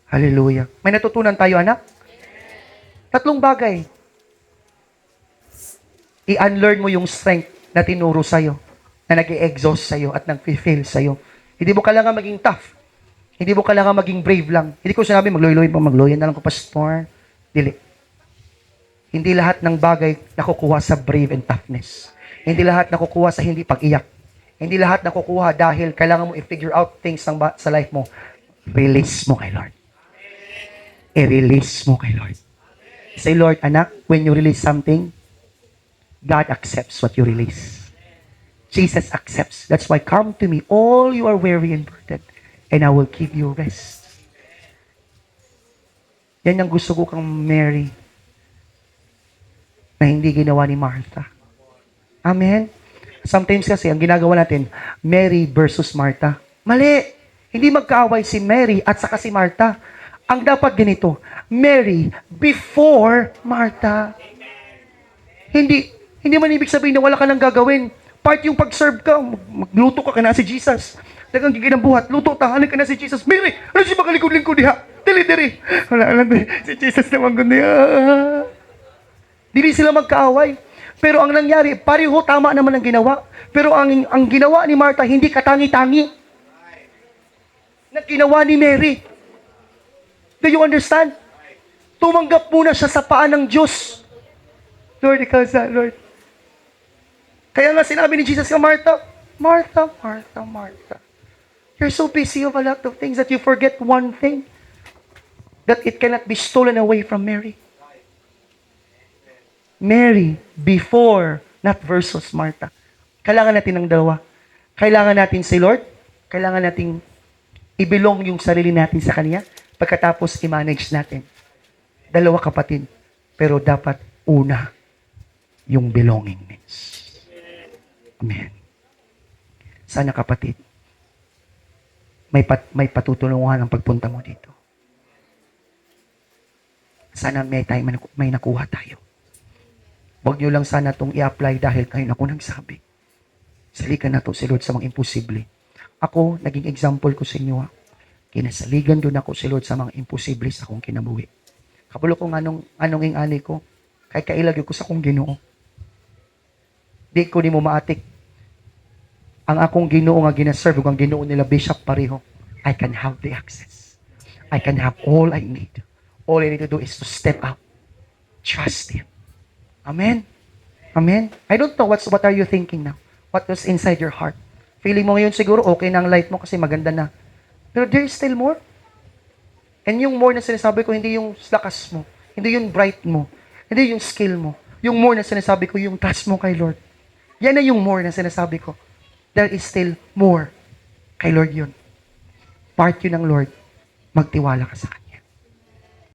[SPEAKER 1] Hallelujah. May natutunan tayo, anak? 3 bagay. I-unlearn mo yung strength na tinuro sa'yo, na nag-i-exhaust sa'yo at nag-fail sa'yo. Hindi mo kailangan maging tough. Hindi mo kailangan maging brave lang. Hindi ko sinabi, magloy-loy na lang ko, pastor. Dili. Hindi lahat ng bagay nakukuha sa brave and toughness. Hindi lahat nakukuha sa hindi pag-iyak. Hindi lahat nakukuha dahil kailangan mo i-figure out things sa life mo. Release mo kay Lord. I-release mo kay Lord. Say, Lord, anak, when you release something, God accepts what you release. Jesus accepts. That's why, come to me, all you are weary and burdened, and I will give you rest. Yan ang gusto ko kang Mary, na hindi ginawa ni Martha. Amen? Sometimes kasi, ang ginagawa natin, Mary versus Martha. Mali! Hindi magkaaway si Mary at saka si Martha. Ang dapat ganito, Mary before Martha. Hindi man ibig sabihin na wala ka nang gagawin. Part yung pag-serve ka, magluto ka na si Jesus. Dagang giginambuhat, luto tahanan ka na si Jesus. Mary, ano siya makalikod-lingkod diha? Dili. Wala, si Jesus naman kundi. Dili sila magkaaway. Pero ang nangyari, pareho tama naman ang ginawa. Pero ang ginawa ni Martha, hindi katangi-tangi. Na ginawa ni Mary. Do you understand? Tumanggap muna siya sa paan ng Diyos. Lord, ikaw sa Lord. Kaya nga sinabi ni Jesus ka, Martha, Martha, Martha, Martha. You're so busy of a lot of things that you forget one thing. That it cannot be stolen away from Mary. Mary, before, not versus Martha. Kailangan natin ng dalawa. Kailangan natin si Lord. Kailangan natin ibilong yung sarili natin sa Kanya. Pagkatapos, i-manage natin. Dalawa kapatid. Pero dapat una, yung belongingness. Amen. Sana kapatid, may patutulungan ang pagpunta mo dito. Sana may nakuha tayo. Huwag nyo lang sana itong i-apply dahil kayo na ako nagsabi. Saligan na to si Lord sa mga imposible. Ako, naging example ko sa inyo. Kinasaligan doon ako si Lord sa mga imposible sa akong kinabuhi. Kapulo ko anong ingani ko, kay kailagyo ko sa akong Ginoo. Di ko ni mo maatik. Ang akong Ginoo nga ginaserve, ang Ginoo nila Bishop pareho, I can have the access. I can have all I need. All I need to do is to step out. Trust Him. Amen? Amen? I don't know what are you thinking now? What was inside your heart? Feeling mo ngayon siguro okay na ang life mo kasi maganda na. Pero there is still more. And yung more na sinasabi ko, hindi yung lakas mo. Hindi yung bright mo. Hindi yung skill mo. Yung more na sinasabi ko, yung trust mo kay Lord. Yan na yung more na sinasabi ko. There is still more kay Lord yun. Part yun ng Lord. Magtiwala ka sa Kanya.